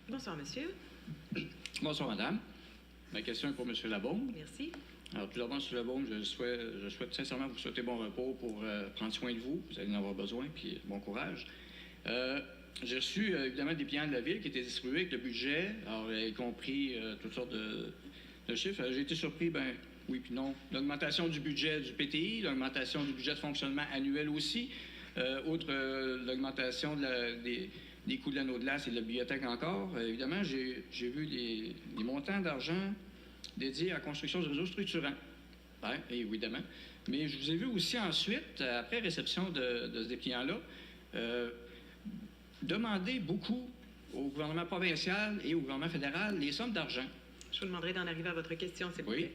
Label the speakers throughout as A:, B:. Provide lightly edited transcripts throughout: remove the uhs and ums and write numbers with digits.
A: Bonsoir, monsieur.
B: Bonsoir, madame. Ma question est pour M. Labaume.
A: Merci.
B: Alors, tout d'abord, M. Labaume, je souhaite sincèrement vous souhaiter bon repos pour prendre soin de vous. Vous allez en avoir besoin, puis bon courage. J'ai reçu, évidemment, des bilans de la Ville qui étaient distribués avec le budget, alors, y compris toutes sortes de chiffres. J'ai été surpris, oui puis non. L'augmentation du budget du PTI, l'augmentation du budget de fonctionnement annuel aussi, outre l'augmentation des coûts de l'anneau de glace et de la bibliothèque encore. Évidemment, j'ai vu des montants d'argent dédiés à la construction du réseau structurant. Oui, évidemment. Mais je vous ai vu aussi ensuite, après réception de ce dépliant-là, demander beaucoup au gouvernement provincial et au gouvernement fédéral les sommes d'argent.
A: Je vous demanderai d'en arriver à votre question, s'il vous
B: Oui.
A: plaît.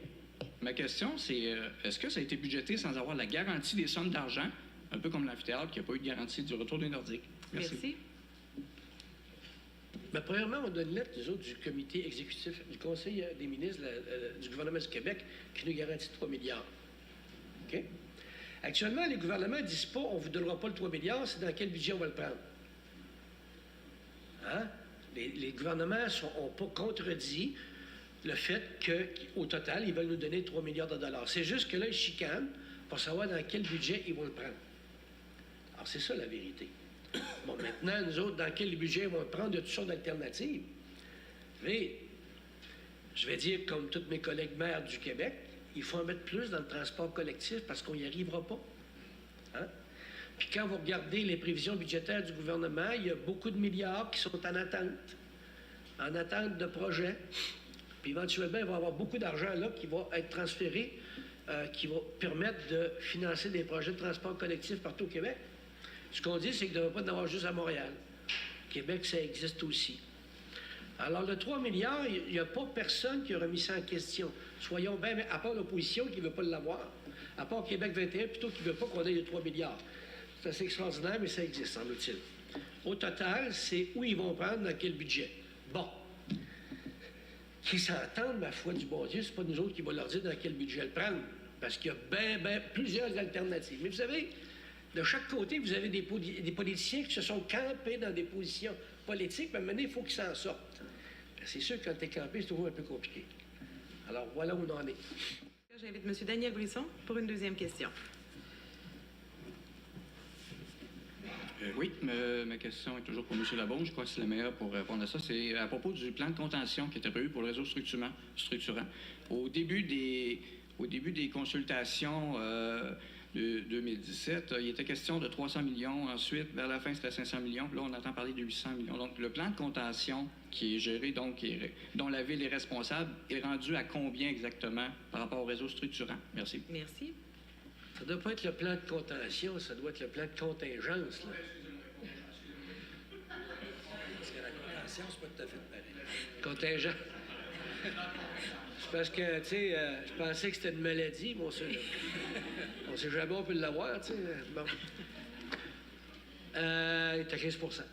B: Ma question, c'est est-ce que ça a été budgété sans avoir la garantie des sommes d'argent, un peu comme l'amphithéâtre qui n'a pas eu de garantie du retour des Nordiques?
A: Merci.
C: Premièrement, on donne une lettre, nous autres, du comité exécutif du Conseil des ministres du gouvernement du Québec qui nous garantit 3 milliards. OK? Actuellement, les gouvernements ne disent pas on ne vous donnera pas le 3 milliards, c'est dans quel budget on va le prendre. Hein? Les gouvernements n'ont pas contredit le fait qu'au total, ils veulent nous donner 3 milliards de dollars. C'est juste que là, ils chicanent pour savoir dans quel budget ils vont le prendre. Alors, c'est ça la vérité. Bon, maintenant, nous autres, dans quel budget ils vont le prendre? Il y a toutes sortes d'alternatives. Mais, je vais dire, comme tous mes collègues maires du Québec, il faut en mettre plus dans le transport collectif parce qu'on n'y arrivera pas. Hein? Puis quand vous regardez les prévisions budgétaires du gouvernement, il y a beaucoup de milliards qui sont en attente de projets. Puis éventuellement, il va y avoir beaucoup d'argent là qui va être transféré, qui va permettre de financer des projets de transport collectif partout au Québec. Ce qu'on dit, c'est qu'il ne devrait pas en avoir juste à Montréal. Québec, ça existe aussi. Alors, le 3 milliards, il n'y a pas personne qui a remis ça en question. Soyons bien, à part l'opposition qui ne veut pas l'avoir, à part Québec 21, plutôt qui ne veut pas qu'on ait les 3 milliards. C'est assez extraordinaire, mais ça existe, semble-t-il. Au total, c'est où ils vont prendre, dans quel budget. Bon. Qui s'entendent, ma foi du bon Dieu, c'est pas nous autres qui vont leur dire dans quel budget le prendre, parce qu'il y a plusieurs alternatives. Mais vous savez, de chaque côté, vous avez des politiciens qui se sont campés dans des positions politiques, mais maintenant, il faut qu'ils s'en sortent. C'est sûr que quand tu es campé, c'est toujours un peu compliqué. Alors, voilà où on en est.
A: J'invite M. Daniel Brisson pour une deuxième question.
B: Oui, ma question est toujours pour M. Labaume. Je crois que c'est la meilleure pour répondre à ça. C'est à propos du plan de contention qui était prévu pour le réseau structurant. Au début des consultations de 2017, il était question de 300 millions. Ensuite, vers la fin, c'était 500 millions. Puis là, on entend parler de 800 millions. Donc, le plan de contention qui est géré, donc, dont la Ville est responsable, est rendu à combien exactement par rapport au réseau structurant? Merci.
A: Merci.
C: Ça ne doit pas être le plan de contention, ça doit être le plan de contingence. Là.
D: Parce que la contention, c'est pas tout à fait pareil.
C: Contingent. C'est parce que, tu sais, je pensais que c'était une maladie, mais on sait jamais on peut l'avoir, tu sais. Bon. Il est à 15 %.